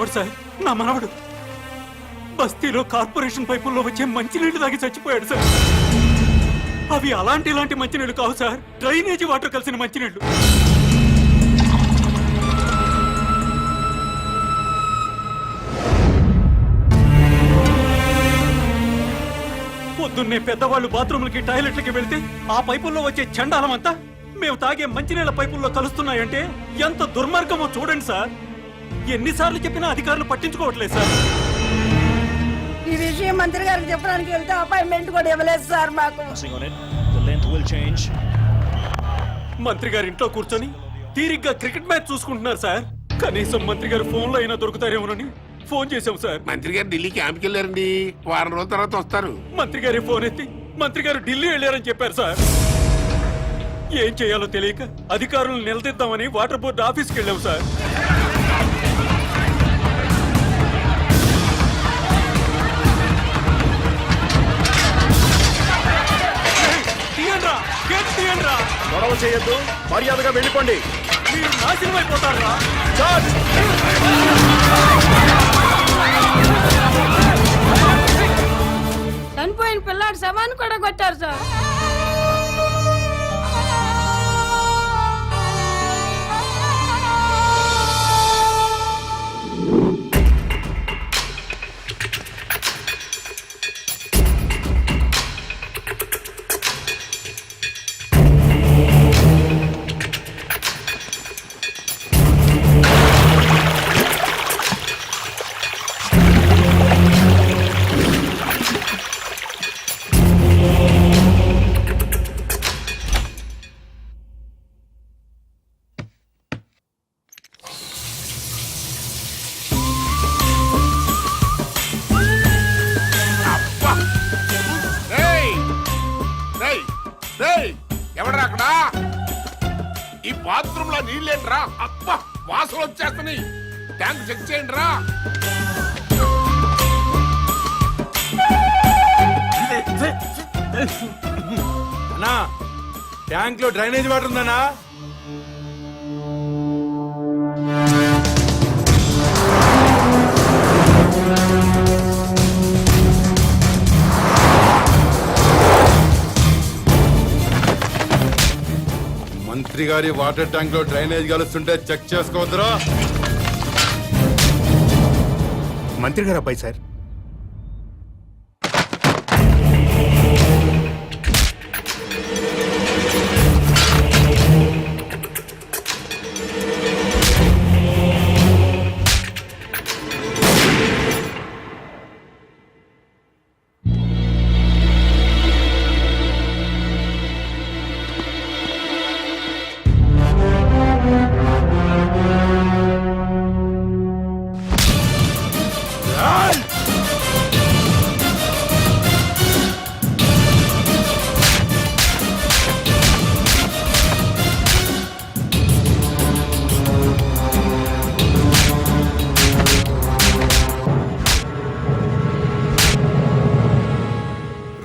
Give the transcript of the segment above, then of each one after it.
మనవడు సార్, నా మనవడు బస్తీలో కార్పొరేషన్ పైపుల్లో వచ్చే మంచినీళ్లు తాగి చచ్చిపోయాడు సార్. అవి ఇలాంటి మంచినీళ్లు కావు సార్, డ్రైనేజీ వాటర్ కలిసిన మంచినీళ్లు. పొద్దున్నే పెద్దవాళ్ళు బాత్రూమ్లకి టాయిలెట్లకి వెళ్తే ఆ పైపుల్లో వచ్చే చండాలమంతా మేము తాగే మంచినీళ్ల పైపుల్లో కలుస్తున్నాయంటే ఎంత దుర్మార్గమో చూడండి సార్. ఎన్నిసార్లు చెప్పినా అధికారులు పట్టించుకోవట్లేదు సార్. ఈ విషయం మంత్రి గారికి చెప్పడానికి వెళ్తే అపాయింట్మెంట్ కూడా ఇవ్వలేదు సార్ మాకు. మంత్రి గారి ఇంట్లో కూర్చొని తీరిగ్గా క్రికెట్ మ్యాచ్ చూసుకుంటున్నారు సార్. కనీసం మంత్రి గారు ఫోన్ లో అయినా దొరుకుతారేమోనని ఫోన్ చేశాం సార్. మంత్రి గారు ఢిల్లీ క్యాంప్కి వెళ్ళారండి, వారం రోజుల తర్వాత వస్తారు. మంత్రి గారి ఫోన్ ఎత్తి మంత్రి గారు ఢిల్లీ వెళ్ళారని చెప్పారు సార్. ఏం చేయాలో తెలియక అధికారులను నిలదీద్దామని వాటర్ బోర్డు ఆఫీస్కి వెళ్ళాం సార్. గొడవ చేయొద్దు, మర్యాదగా వెళ్ళిపోండి. మీరు నాశనం అయిపోతారా? చనిపోయిన పిల్లాడి శవాన్ని కూడా కొట్టారు సార్. ఎవడరా అక్కడ? ఈ బాత్రూమ్ లో నీళ్ళేంట్రా? అబ్బా వాసన వచ్చేస్తున్నాయి. ట్యాంక్ చెక్ చేయండి రా. అన్నా, ట్యాంక్ లో డ్రైనేజ్ వాటర్ ఉందన్నా? మంత్రి గారి వాటర్ ట్యాంక్ లో డ్రైనేజ్ కలుస్తుంటే చెక్ చేసుకోవద్దురా. మంత్రి గారు అబ్బాయి సార్.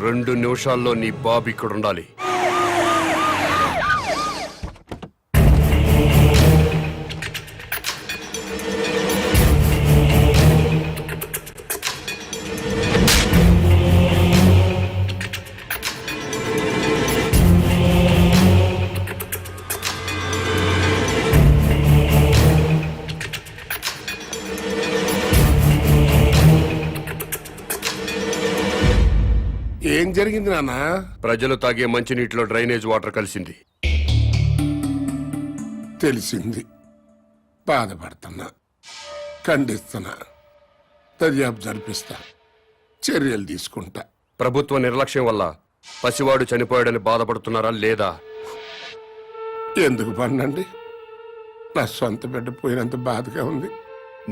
రెండు నిమిషాల్లో నీ బాబు ఇక్కడ ఉండాలి. ఏం జరిగింది నాన్న? ప్రజలు తాగే మంచినీటిలో డ్రైనేజ్ వాటర్ కలిసింది. తెలిసింది. బాధపడుతున్నా, ఖండిస్తున్నా, దర్యాప్తు జరిపిస్తా, చర్యలు తీసుకుంటా. ప్రభుత్వ నిర్లక్ష్యం వల్ల పసివాడు చనిపోయాడని బాధపడుతున్నారా లేదా? ఎందుకు పన్నండి, నా సొంత బిడ్డ పోయినంత బాధగా ఉంది.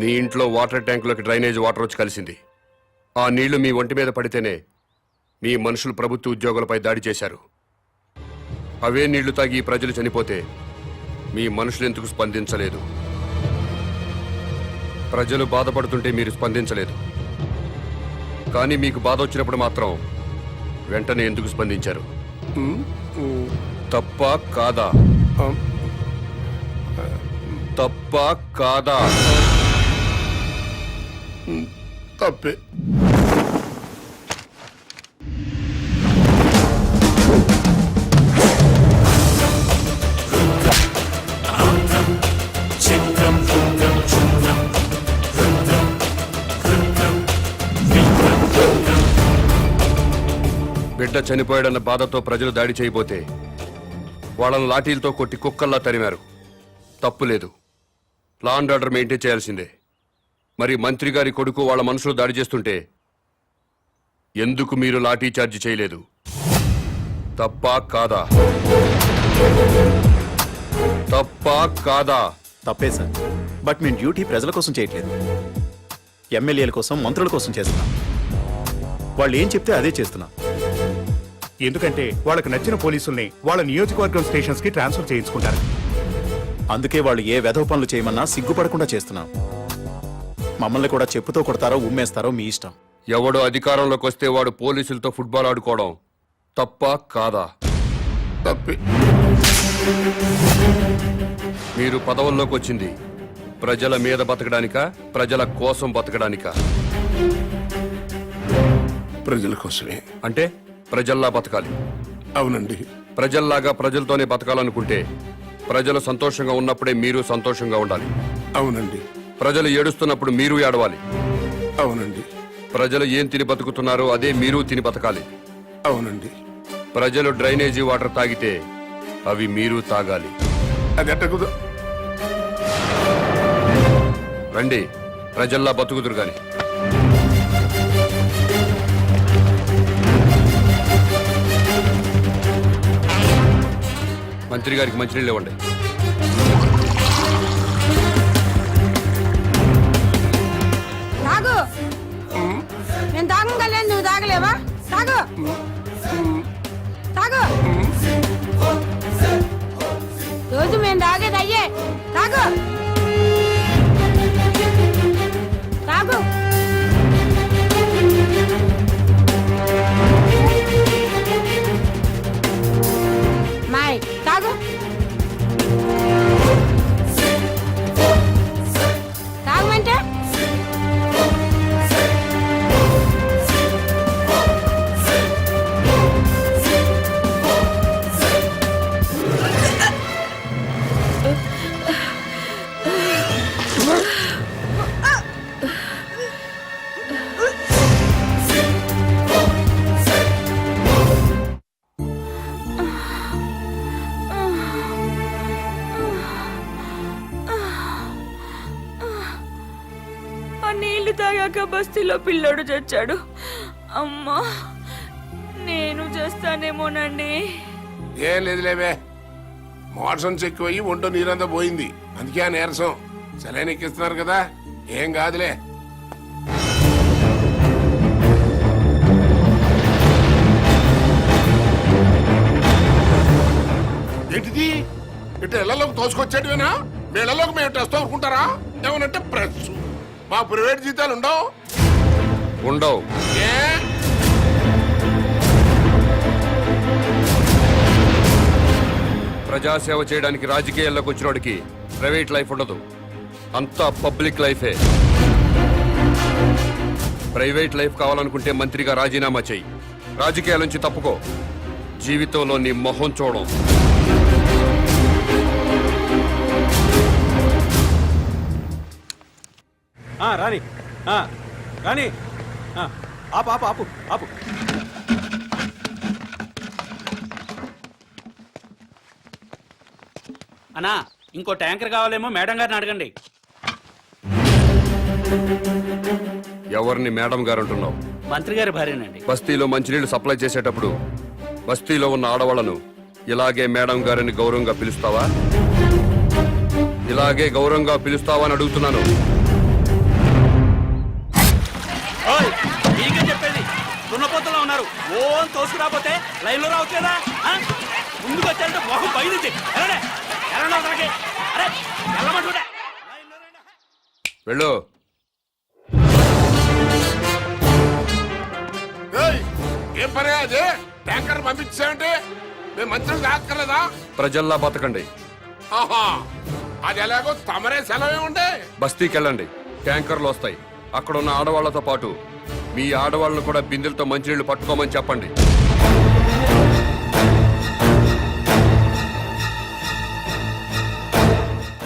నీ ఇంట్లో వాటర్ ట్యాంకులోకి డ్రైనేజ్ వాటర్ వచ్చి కలిసింది. ఆ నీళ్లు మీ ఒంటి మీద పడితేనే మీ మనుషులు ప్రభుత్వ ఉద్యోగులపై దాడి చేశారు. అవే నీళ్లు తాగి ప్రజలు చనిపోతే మీ మనుషులు ఎందుకు స్పందించలేదు? ప్రజలు బాధపడుతుంటే మీరు స్పందించలేదు, కానీ మీకు బాధ వచ్చినప్పుడు మాత్రం వెంటనే ఎందుకు స్పందించారు? తప్ప కాదా? తప్ప కాదా? తప్పే. బిడ్డ చనిపోయాడన్న బాధతో ప్రజలు దాడి చేయబోతే వాళ్ళను లాఠీలతో కొట్టి కుక్కల్లా తరిమారు. తప్పులేదు, లా అండ్ ఆర్డర్ మెయింటైన్ చేయాల్సిందే. మరి మంత్రి గారి కొడుకు వాళ్ళ మనుషులు దాడి చేస్తుంటే ఎందుకు మీరు లాఠీ చార్జ్ చేయలేదు? తప్పా కాదా? తప్పా కాదా? తప్పే సార్. బట్ మేము డ్యూటీ ప్రజల కోసం చేయట్లేదు, ఎమ్మెల్యేల కోసం, మంత్రుల కోసం చేస్తున్నాం. వాళ్ళు ఏం చెప్తే అదే చేస్తున్నాం. ఎందుకంటే వాళ్ళకి నచ్చిన పోలీసుల్ని వాళ్ళ నియోజకవర్గం స్టేషన్స్ కి ట్రాన్స్ఫర్ చేయించుకుంటారు. అందుకే వాళ్ళు ఏ వెధవ పనులు చేయమన్నా సిగ్గుపడకుండా చేస్తున్నాం. మమ్మల్ని కూడా చెప్పుతో కొడతారో ఉమ్మేస్తారో మీ ఇష్టం. ఎవడో అధికారంలోకి వస్తే వాడు పోలీసులతో ఫుట్బాల్ ఆడుకోవడం తప్పా కాదా? తప్పే. మీరు పదవుల్లోకి వచ్చింది ప్రజల మీద బతకడానికా, ప్రజల కోసం బతకడానికా? ప్రజల కోసమే. అంటే ప్రజల్లా బతకాలి. అవునండి. ప్రజల్లాగా ప్రజలతోనే బతకాలనుకుంటే ప్రజలు సంతోషంగా ఉన్నప్పుడే మీరు సంతోషంగా ఉండాలి. అవునండి. ప్రజలు ఏడుస్తున్నప్పుడు మీరు ఏడవాలి. అవునండి. ప్రజలు ఏం తిని బతుకుతున్నారో అదే మీరు తిని బతకాలి. అవునండి. ప్రజలు డ్రైనేజీ వాటర్ తాగితే అవి మీరు తాగాలి. అది ఎట్టకుదు. రండి, ప్రజల్లా బతుకుదురు గాని. మంత్రి గారికి మంచినీళ్ళు ఇవ్వండి. తాగు. నేను తాగలేదు, నువ్వు తాగలేవా? తాగు తాగు. రోజు మేము తాగేది అయ్యే. తాగు తాగు. మాయ్ తాగు. తాగమంటే నీళ్లు తాగాక బస్తీలో పిల్లోడు చచ్చాడు. అమ్మా, నేను చేస్తానేమోనండి. ఏం లేదులేవే, మోషన్స్ ఎక్కువయ్యి ఒంటో నీరంతా పోయింది. అందుకే ఆ నీరసం. సెలైన్ ఎక్కిస్తున్నారు కదా, ఏం కాదులే. ఏంటిది? ఇటు ఇళ్లలోకి తోసుకొచ్చేటివేనా? మీ ఇళ్లలోకి మేము టెస్ట్ అనుకుంటారా? ఏమనంటే ప్రెస్. మా ప్రైవేట్ జీతాలు ఉండవు. ఉండవు. ఏ ప్రజాసేవ చేయడానికి రాజకీయాల్లోకి వచ్చినోడికి ప్రైవేట్ లైఫ్ ఉండదు, అంతా పబ్లిక్ లైఫే. ప్రైవేట్ లైఫ్ కావాలనుకుంటే మంత్రిగా రాజీనామా చెయ్యి, రాజకీయాల నుంచి తప్పుకో. జీవితంలో నీ మొహం చూడం. రాని రాని. ఆపు ఆపు ఆపు ఆపు. అన్నా, ఇంకో ట్యాంకర్ కావాలేమో మేడం గారిని అడగండి. ఎవరిని మేడం గారు అంటున్నావు? మంత్రి గారి భార్యనండి. బస్తీలో మంచినీళ్లు సప్లై చేసేటప్పుడు బస్తీలో ఉన్న ఆడవాళ్లను ఇలాగే మేడం గారిని గౌరవంగా పిలుస్తావా? ఇలాగే గౌరవంగా పిలుస్తావా అని అడుగుతున్నాను. మీకే చెప్పేది, దున్నపోతలో ఉన్నారు. ఓ తోసుకురాపోతే లైన్ లో రావట్లేదా? ముందుకు వచ్చారంటే మొహం బయలుదే. వెళ్ళు. ఏం పని అది? ట్యాంకర్ పంపించామంటే మేము మంచిగా కాక్కర్లేదా? ప్రజల్లా బతకండి. ఆహా, అది ఎలాగో తమరే సెలవే ఉండే. బస్తీకి వెళ్ళండి, ట్యాంకర్లు వస్తాయి. అక్కడ ఉన్న ఆడవాళ్లతో పాటు మీ ఆడవాళ్ళను కూడా బిందెలతో మంచినీళ్లు పట్టుకోమని చెప్పండి.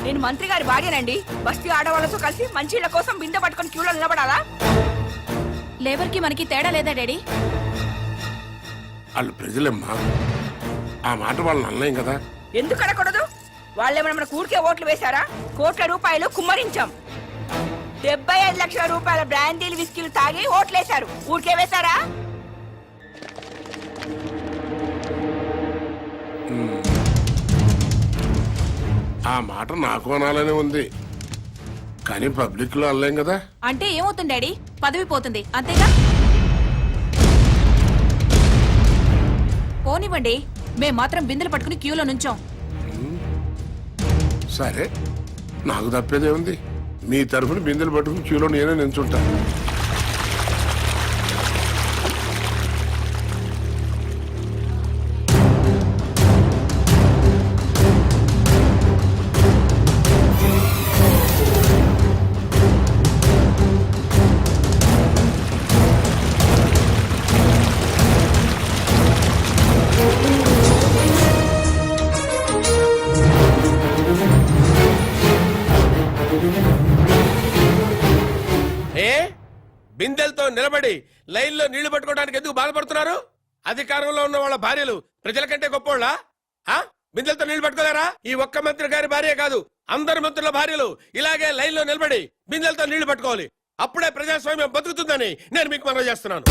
నేను మంత్రి గారి భార్యనండి. బస్తీ ఆడవాళ్ళతో కలిసి మంచిళ్ళ కోసం బిందె పట్టుకొని క్యూలో నిలబడాలా? లేబర్ కి మనకి తేడా లేదా డాడీ? వాళ్ళు ప్రజలమ్మా, ఆ మాట వాళ్ళని అనలేం కదా. ఎందుకు అనకూడదు? వాళ్ళేమైనా మన ఊరికే ఓట్లు వేశారా? కోట్ల రూపాయలు కుమ్మరించాం. 75 లక్షల రూపాయల బ్రాండీలు విస్కీలు తాగి ఓట్లేశారు. ఊరికే వేశారా? ఆ మాట నాకు అనాలనే ఉంది, కానీ పబ్లిక్ లో అనలేం కదా. అంటే ఏమవుతుంది డాడీ? పదవి పోతుంది అంతేగా? పోనివ్వండి, మేం మాత్రం బిందెలు పట్టుకుని క్యూలో నుంచోం. సరే, నాకు తప్పేదే ఉంది. మీ తరఫున బిందెలు పట్టుకుని క్యూలో నేనే నించుంటా. బిందెలతో నిలబడి లైన్లో నీళ్లు పట్టుకోవడానికి ఎందుకు బాధపడుతున్నారు? అధికారంలో ఉన్న వాళ్ళ భార్యలు ప్రజల కంటే గొప్పోళ్ళా? బిందెలతో నీళ్లు పట్టుకోలేరా? ఈ ఒక్క మంత్రి గారి భార్య కాదు, అందరు మంత్రుల భార్యలు ఇలాగే లైన్లో నిలబడి బిందెలతో నీళ్లు పట్టుకోవాలి. అప్పుడే ప్రజాస్వామ్యం బతుకుతుందని నేను మీకు మనవి చేస్తున్నాను.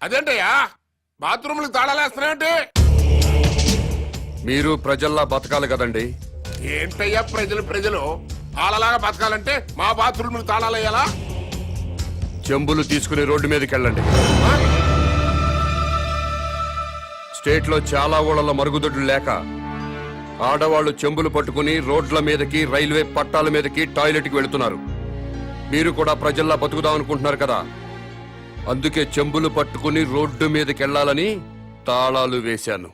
అదేంటయ్యా బాత్రూమ్లకు తాళాలేస్తున్నాయంటే? మీరు ప్రజల్లా బతకాలి కదండి. ఏంటయ్యా ప్రజలు వాళ్ళలాగా బతకాలంటే మా బాత్రూమ్లకు తాళాలయ్యాలా? చెంబులు తీసుకుని రోడ్డు మీదకి వెళ్ళండి. స్టేట్ లో చాలా ఊళ్ళలో మరుగుదొడ్లు లేక ఆడవాళ్లు చెంబులు పట్టుకుని రోడ్ల మీదకి, రైల్వే పట్టాల మీదకి, టాయిలెట్ కి వెళుతున్నారు. మీరు కూడా ప్రజల్లా బతుకుదాం అనుకుంటున్నారు కదా, అందుకే చెంబులు పట్టుకుని రోడ్డు మీదకి వెళ్ళాలని తాళాలు వేశాను.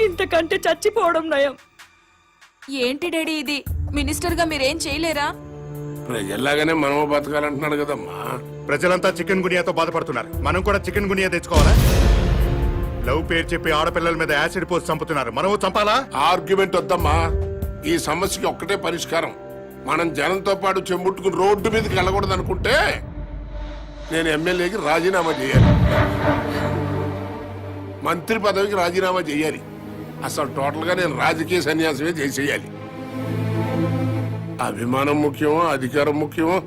ఇంతకంటే చచ్చిపోవడం నయం. ఏంటి డాడీ ఇది? మినిస్టర్ గా మీరేం చేయలేరా? ప్రజల్లాగానే మనము బతకాలంటున్నాడు కదమ్మా. ప్రజలంతా చికెన్ గునియాతో బాధపడుతున్నారు, మనం కూడా చికెన్ గునియా తెచ్చుకోవాలా? లవ్ పేరు చెప్పి ఆడపిల్లల మీద యాసిడ్ పోసి చంపుతున్నారు, మనము చంపాలా? ఆర్గ్యుమెంట్ వద్దమ్మా. ఈ సమస్యకి ఒక్కటే పరిష్కారం. మనం జనంతో పాటు చెంబుట్టుకుని రోడ్డు మీదకి వెళ్ళకూడదు అనుకుంటే నేను ఎమ్మెల్యేకి రాజీనామా చేయాలి, మంత్రి పదవికి రాజీనామా చేయాలి. అసలు టోటల్ గా నేను రాజకీయ సన్యాసమే చేసేయాలి. అభిమానం ముఖ్యమో అధికారం ముఖ్యమో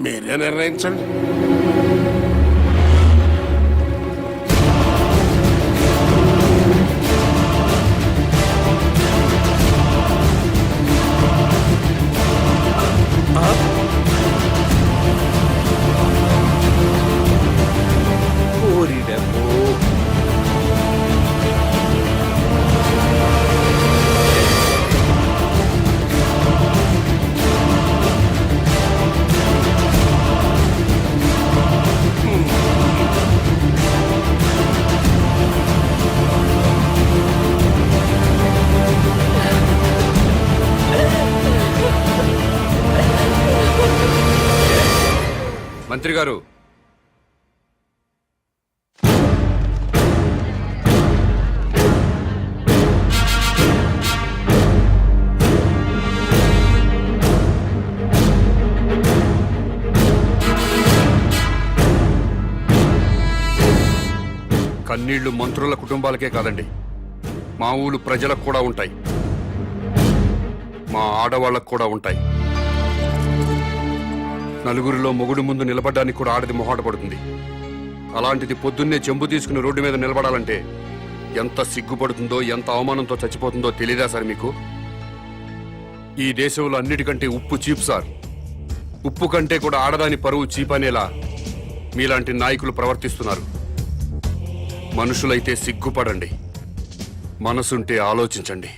మీరే నిర్ణయించండి. మంత్రి గారు, కన్నీళ్లు మంత్రుల కుటుంబాలకే కాదండి, మా ఊరు ప్రజలకు కూడా ఉంటాయి, మా ఆడవాళ్లకు కూడా ఉంటాయి. నలుగురిలో మొగుడు ముందు నిలబడడానికి కూడా ఆడది మొహాట పడుతుంది. అలాంటిది పొద్దున్నే చెంబు తీసుకుని రోడ్డు మీద నిలబడాలంటే ఎంత సిగ్గుపడుతుందో ఎంత అవమానంతో చచ్చిపోతుందో తెలీదా సార్ మీకు? ఈ దేశంలో అన్నిటికంటే ఉప్పు చీప్ సార్. ఉప్పు కంటే కూడా ఆడదాని పరువు చీప్ అనేలా మీలాంటి నాయకులు ప్రవర్తిస్తున్నారు. మనుషులైతే సిగ్గుపడండి, మనసుంటే ఆలోచించండి.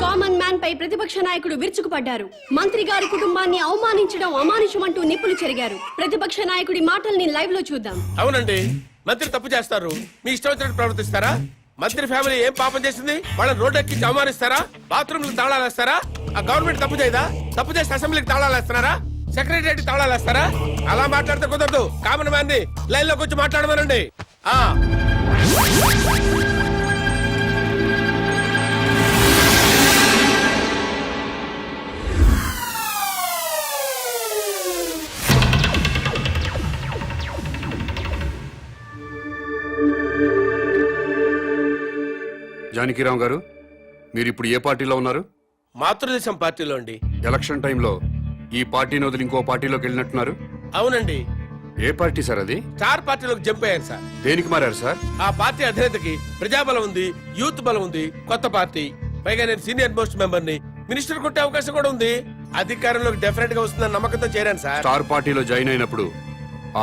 కామన్ మ్యాన్ పై ప్రతిపక్ష నాయకుడు విరుచుకుపడ్డారు. మంత్రి గారి కుటుంబాన్ని అవమానించడం అమానుషమంటూ నిప్పులు చెరిగారు. ప్రతిపక్ష నాయకుడి మాటల్ని లైవ్ లో చూద్దాం. అవునండి, మంత్రి తప్పు చేస్తారు, మీ ఇష్టం వచ్చినట్టు ప్రవర్తిస్తారా? మంత్రి ఫ్యామిలీ ఏం పాపం చేసింది? వాళ్ళని రోడ్డు ఎక్కించి అవమానిస్తారా? బాత్రూమ్లకు తాళాలు వేస్తారా? ఆ గవర్నమెంట్ తప్పు చేయదా? తప్పు చేస్తే అసెంబ్లీకి తాళాలు వేస్తున్నారా? సెక్రటరీ తాళాలు వేస్తారా? అలా మాట్లాడితే కుదరదు. కామన్ మ్యాన్ ని లైన్ లోకి వచ్చి మాట్లాడమనండి. జానకిరామ్ గారు, మీరు ఇప్పుడు ఏ పార్టీలో ఉన్నారు? మాతృదేశం పార్టీలో అండి. ఎలక్షన్ టైంలో ఈ పార్టీని వదిలి ఇంకో పార్టీలోకి వెళ్ళినట్టున్నారు. అవునండి. ఏ పార్టీ సార్ అది? స్టార్ పార్టీలోకి జంప్ అయ్యారు సార్. దేనికి మారారు సార్? ఆ పార్టీ అధినేతకి ప్రజాబలం ఉంది, యూత్ బలం ఉంది, కొత్త పార్టీ. పైగా నేను సీనియర్ మోస్ట్ మెంబర్ ని, మినిస్టర్ కొట్టే అవకాశం కూడా ఉంది. అధికారంలోకి డెఫినెట్ గా వస్తుందని నమ్మకంతో చేరాను సార్. స్టార్ పార్టీలో జాయిన్ అయినప్పుడు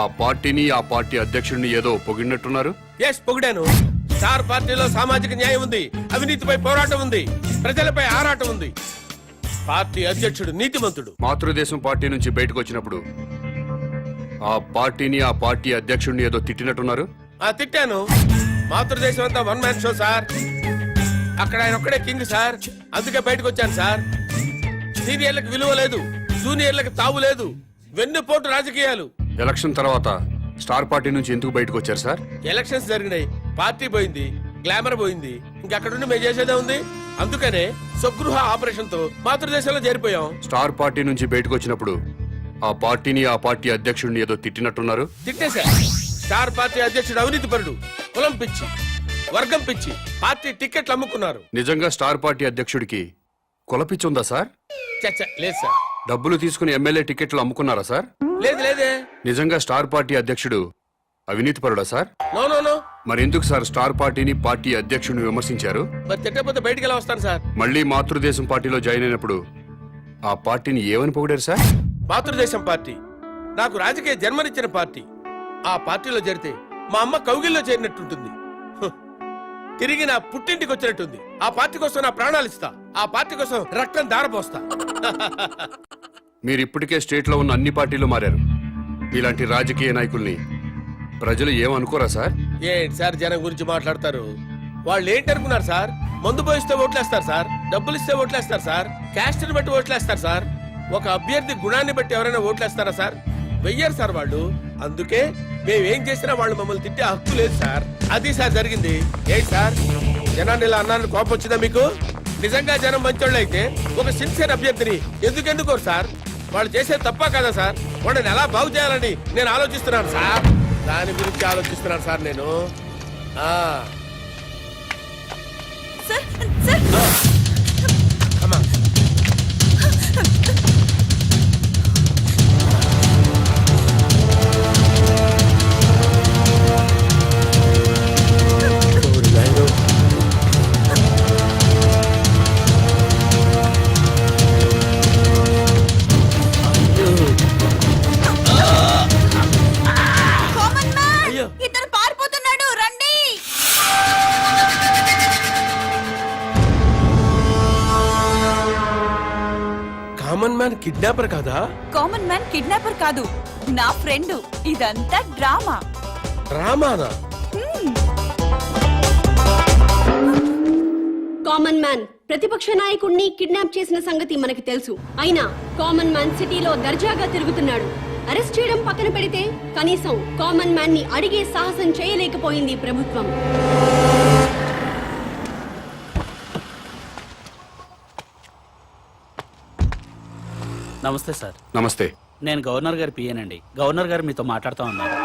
ఆ పార్టీని ఆ పార్టీ అధ్యక్షుడిని ఏదో పొగిడినట్టున్నారు. ఎస్, పొగిడాను. స్టార్ పార్టీలో సామాజిక న్యాయం ఉంది, అవినీతిపై పోరాటం ఉంది, ప్రజలపై ఆరాటం ఉంది. పార్టీ అధ్యక్షుడు నీతిమంతుడు. మాతృదేశం పార్టీ నుంచి బయటకు వచ్చినప్పుడు ఆ పార్టీని ఆ పార్టీ అధ్యక్షుడిని ఏదో తిట్టినట్టున్నారు. తిట్టాను. మాతృదేశం అంతా వన్ మ్యాన్ షో సార్. అక్కడ ఆయన ఒక్కడే కింగ్ సార్. అందుకే బయటకు వచ్చాను సార్. సీనియర్లకు విలువ లేదు, జూనియర్లకు తావు లేదు, వెన్నుపోటు రాజకీయాలు. ఎలక్షన్ తర్వాత స్టార్ పార్టీ నుంచి ఎందుకు బయటకు వచ్చారు సార్? ఎలక్షన్స్ జరిగినాయి, పార్టీ పోయింది, గ్లామర్ పోయింది, ఇంకక్కడుండి మేము చేసేదే ఉంది. అందుకనే స్వగృహ ఆపరేషన్ తో మాతృదేశంలో చేరిపోయాం. స్టార్ పార్టీ నుంచి బయటకు వచ్చినప్పుడు ఆ పార్టీని ఆ పార్టీ అధ్యక్షుడిని ఏదో తిట్టినట్టున్నారు. తిట్టేశా. స్టార్ పార్టీ అధ్యక్షుడు అవినీతి పరుడు, కులం పిచ్చి, వర్గం పిచ్చి, పార్టీ టికెట్లు అమ్ముకున్నారు. నిజంగా స్టార్ పార్టీ అధ్యక్షుడికి కులపిచ్చి ఉందా సార్? లేదు సార్. డబ్బులు తీసుకుని ఎమ్మెల్యే టికెట్లు అమ్ముకున్నారా సార్? లేదు లేదే. నిజంగా స్టార్ పార్టీ అధ్యక్షుడు అవినీతి పరుడా సార్? No no no. మరెందుకు సార్ స్టార్ పార్టీని పార్టీ అధ్యక్షుడిని విమర్శించారు? మరి తిట్టకపోతే బయటికి ఎలా వస్తాను సార్? మళ్ళీ మాతృదేశం పార్టీలో జాయిన్ అయినప్పుడు ఆ పార్టీని ఏమని పొగిడారు సార్? మాతృదేశం పార్టీ నాకు రాజకీయ జన్మనిచ్చిన పార్టీ. ఆ పార్టీలో చేరితే మా అమ్మ కౌగిల్లో చేరినట్టుంటుంది. తిరిగి నా పుట్టింటికి వచ్చినట్టుంది. ఆ పార్టీ కోసం నా ప్రాణాలు ఇస్తా, ఆ పార్టీ కోసం రక్తం దారపోస్తా. మీరు ఇప్పటికే స్టేట్ లో ఉన్న అన్ని పార్టీలు మారారు. ఇలాంటి రాజకీయ నాయకుల్ని ప్రజలు ఏమనుకోరా సార్? ఏంటి సార్ జనం గురించి మాట్లాడతారు? వాళ్ళు ఏంటనుకున్నారు సార్? మందు పోయిస్తే ఓట్లేస్తారు సార్, డబ్బులు ఇస్తే ఓట్లేస్తారు సార్, క్యాస్ట్ ని బట్టి ఓట్లేస్తారు సార్. ఒక అభ్యర్థి గుణాన్ని బట్టి ఎవరైనా ఓట్లేస్తారా సార్? వెయ్యరు సార్ వాళ్ళు. అందుకే మేమేం చేసినా వాళ్ళు మమ్మల్ని తిట్టే హక్కు లేదు సార్. అది సార్ జరిగింది. ఏంటి సార్ జనాన్ని ఇలా అన్నాను, కోపం వచ్చిందా మీకు? నిజంగా జనం మంచోళ్ళు అయితే ఒక సిన్సియర్ అభ్యర్థిని ఎందుకోరు సార్? వాళ్ళు చేసేది తప్ప కదా సార్? వాళ్ళని ఎలా బాగు చేయాలని నేను ఆలోచిస్తున్నాను సార్. దాని గురించి ఆలోచిస్తున్నాను సార్ నేను. అమ్మా ఇతను పారిపోతున్నాడు, రండి. కామన్ మ్యాన్ కిడ్నాపర్ కాదా? కామన్ మ్యాన్ కిడ్నాపర్ కాదు, నా ఫ్రెండ్. ఇదంతా డ్రామా. డ్రామానా? కామన్ మ్యాన్ ప్రతిపక్ష నాయకుడిని కిడ్నాప్ చేసిన సంగతి మనకి తెలుసు. అయినా కామన్ మ్యాన్ సిటీలో దర్జాగా తిరుగుతున్నాడు. అరెస్ట్ చేయడం పక్కన పెడితే కనీసం కామన్ మ్యాన్ ని అడిగే సాహసం చేయలేకపోయింది ప్రభుత్వం. నమస్తే సార్. నమస్తే. నేను గవర్నర్ గారి పియ్యనండి. గవర్నర్ గారు మీతో మాట్లాడుతూ ఉన్నారు.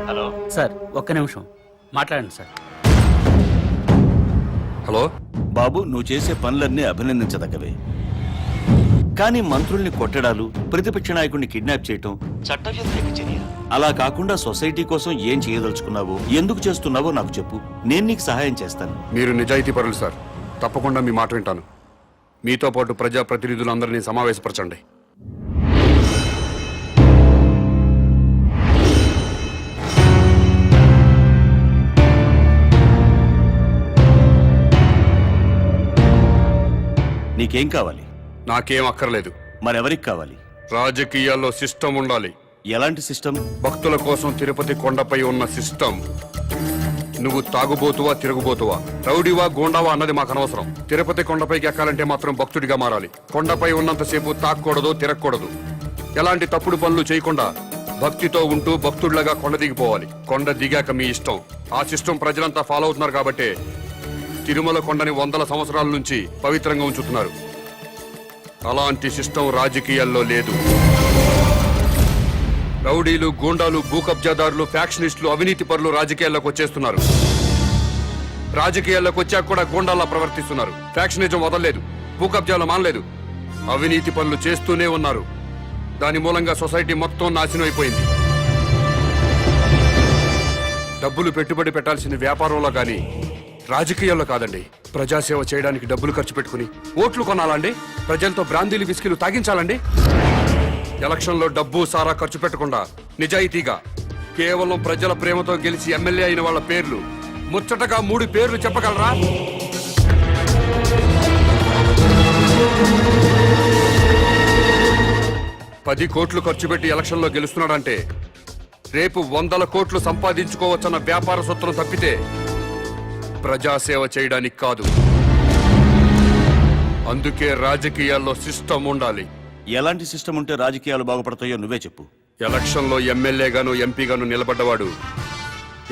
హలో సార్, ఒక్క నిమిషం మాట్లాడండి సార్. హలో బాబు, నువ్వు చేసే పనులన్నీ అభినందించదగ్గవే. కానీ మంత్రుల్ని కొట్టడాలు, ప్రతిపక్ష నాయకుడిని కిడ్నాప్ చేయటం చట్టవ్యతిరేక చర్య. అలా కాకుండా సొసైటీ కోసం ఏం చేయదలుచుకున్నావో, ఎందుకు చేస్తున్నావో నాకు చెప్పు. నేను నీకు సహాయం చేస్తాను. మీరు నిజాయితీ పరులు సార్. తప్పకుండా మీ మాట వింటాను. మీతో పాటు ప్రజాప్రతినిధులందరినీ సమావేశపరచండి. నీకేం కావాలి? నాకేం అక్కర్లేదు. మరెవరికి కావాలి? రాజకీయాల్లో సిస్టమ్ ఉండాలి. ఎలాంటి సిస్టమ్? భక్తుల కోసం తిరుపతి కొండపై ఉన్న సిస్టమ్. నువ్వు తాగుబోతువా, తిరుగుబోతువా, రౌడీవా, గోండావా అన్నది మాకు అనవసరం. తిరుపతి కొండపైకి ఎక్కాలంటే మాత్రం భక్తుడిగా మారాలి. కొండపై ఉన్నంతసేపు తాక్కూడదు, తిరగకూడదు. ఎలాంటి తప్పుడు పనులు చేయకుండా భక్తితో ఉంటూ భక్తుడిలాగా కొండ దిగిపోవాలి. కొండ దిగాక మీ ఇష్టం. ఆ సిస్టమ్ ప్రజలంతా ఫాలో అవుతున్నారు కాబట్టే తిరుమల కొండని 100 సంవత్సరాల నుంచి పవిత్రంగా ఉంచుతున్నారు. అలాంటి సిస్టమ్ రాజకీయాల్లో లేదు. రౌడీలు, గూండాలు, భూ కబ్జాదారులు, ఫ్యాక్షనిస్టులు, అవినీతి పరులు రాజకీయాల్లోకి వచ్చేస్తున్నారు. రాజకీయాల్లోకి వచ్చాక కూడా గూండాల్లా ప్రవర్తిస్తున్నారు. ఫ్యాక్షనిజం వదలలేదు, భూ కబ్జాలు మానలేదు, అవినీతి పనులు చేస్తూనే ఉన్నారు. దాని మూలంగా సొసైటీ మొత్తం నాశనం అయిపోయింది. డబ్బులు పెట్టుబడి పెట్టాల్సింది వ్యాపారంలో కానీ రాజకీయాల్లో కాదండి. ప్రజాసేవ చేయడానికి డబ్బులు ఖర్చు పెట్టుకుని ఓట్లు కొనాలండి? ప్రజలతో బ్రాందీలు, విస్కీలు తాగించాలండి? ఎలక్షన్లో డబ్బు సారా ఖర్చు పెట్టకుండా నిజాయితీగా కేవలం ప్రజల ప్రేమతో గెలిచి ఎమ్మెల్యే అయిన వాళ్ళ పేర్లు ముచ్చటగా 3 పేర్లు చెప్పగలరా? పది కోట్లు ఖర్చు పెట్టి ఎలక్షన్లో గెలుస్తున్నాడంటే రేపు 100 కోట్లు సంపాదించుకోవచ్చన్న వ్యాపార సూత్రం తప్పితే ప్రజాసేవ చేయడానికి కాదు. అందుకే రాజకీయాల్లో సిస్టమ్ ఉండాలి. ఎలాంటి సిస్టమ్ ఉంటే రాజకీయాలు బాగుపడతాయో నువ్వే చెప్పు. ఎలక్షన్లో ఎమ్మెల్యేగాను, ఎంపీగాను నిలబడ్డవాడు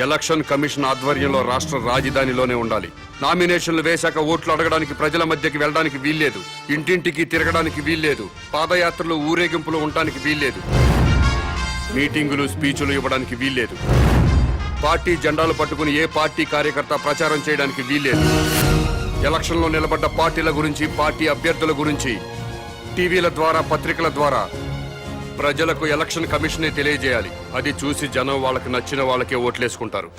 ఎలక్షన్ కమిషన్ ఆధ్వర్యంలో రాష్ట్ర రాజధానిలోనే ఉండాలి. నామినేషన్లు వేశాక ఓట్లు అడగడానికి ప్రజల మధ్యకి వెళ్ళడానికి వీల్లేదు. ఇంటింటికి తిరగడానికి వీల్లేదు. పాదయాత్రలు, ఊరేగింపులు ఉండడానికి వీల్లేదు. మీటింగులు, స్పీచులు ఇవ్వడానికి వీల్లేదు. పార్టీ జెండాలు పట్టుకుని ఏ పార్టీ కార్యకర్త ప్రచారం చేయడానికి వీల్లేదు. ఎలక్షన్లో నిలబడ్డ పార్టీల గురించి, పార్టీ అభ్యర్థుల గురించి టీవీల ద్వారా, పత్రికల ద్వారా ప్రజలకు ఎలక్షన్ కమిషనే తెలియజేయాలి. అది చూసి జనం వాళ్ళకి నచ్చిన వాళ్ళకే ఓట్లేసుకుంటారు.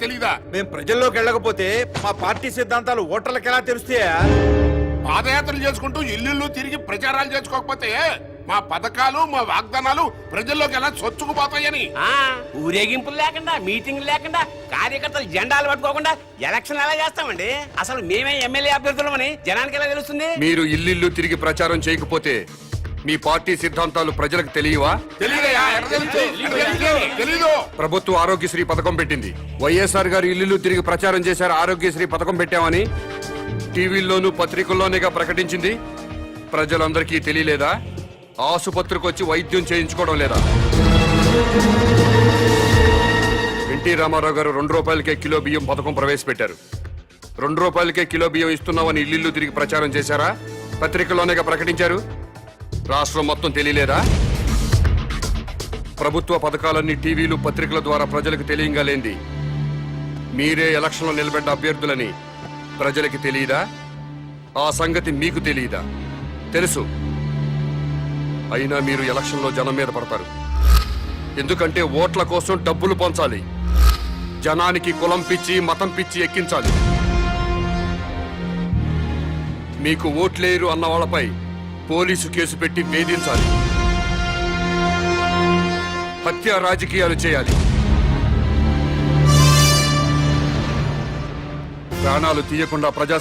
తెలీదా? మేము ప్రజల్లోకి వెళ్ళకపోతే మా పార్టీ సిద్ధాంతాలు ఓటర్లకు ఎలా తెలుస్తాయా? పాదయాత్రలు చేసుకుంటూ ఇల్లు తిరిగి ప్రచారాలు చేసుకోకపోతే మా పథకాలు, మా వాగ్దానాలు ప్రజల్లోకి ఎలా చొచ్చుకుపోతాయని. ఊరేగింపులు లేకుండా, మీటింగ్లు లేకుండా, కార్యకర్తలు జెండాలు పట్టుకోకుండా ఎలక్షన్ ఎలా చేస్తామండి? అసలు మేమే ఎమ్మెల్యే అభ్యర్థులమని జనానికి ఎలా తెలుస్తుంది? మీరు ఇల్లు తిరిగి ప్రచారం చేయకపోతే మీ పార్టీ సిద్ధాంతాలు ప్రజలకు తెలియవా? తెలీదు. ప్రభుత్వ ఆరోగ్యశ్రీ పథకం పెట్టింది. వైఎస్ఆర్ గారు ఇల్లు తిరిగి ప్రచారం చేశారు. ఆరోగ్యశ్రీ పథకం పెట్టామని టీవీల్లోనూ పత్రికల్లోనేగా ప్రకటించింది. ప్రజలందరికీ తెలియలేదా? ఆసుపత్రికి వచ్చి వైద్యం చేయించుకోవడం లేదా? ఎన్టీ రామారావు గారు 2 రూపాయలకే కిలో బియ్యం పథకం ప్రవేశపెట్టారు. 2 రూపాయలకే కిలో బియ్యం ఇస్తున్నామని ఇల్లు తిరిగి ప్రచారం చేశారా? పత్రికల్లోనేగా ప్రకటించారు. రాష్ట్రం మొత్తం తెలియలేదా? ప్రభుత్వ పథకాలన్నీ టీవీలు, పత్రికల ద్వారా ప్రజలకు తెలియంగా లేంది మీరే ఎలక్షన్లో నిలబెట్ట అభ్యర్థులని ప్రజలకి తెలియదా? ఆ సంగతి మీకు తెలియదా? తెలుసు. అయినా మీరు ఎలక్షన్లో జనం మీద పడతారు. ఎందుకంటే ఓట్ల కోసం డబ్బులు పంచాలి. జనానికి కులం పిచ్చి, మతం పిచ్చి ఎక్కించాలి. మీకు ఓట్లేరు అన్న వాళ్ళపై పోలీసు కేసు పెట్టి వేధించాలి. హత్య రాజకీయాలు చేయాలి. ప్రాణాలు తీయకుండా ప్రజా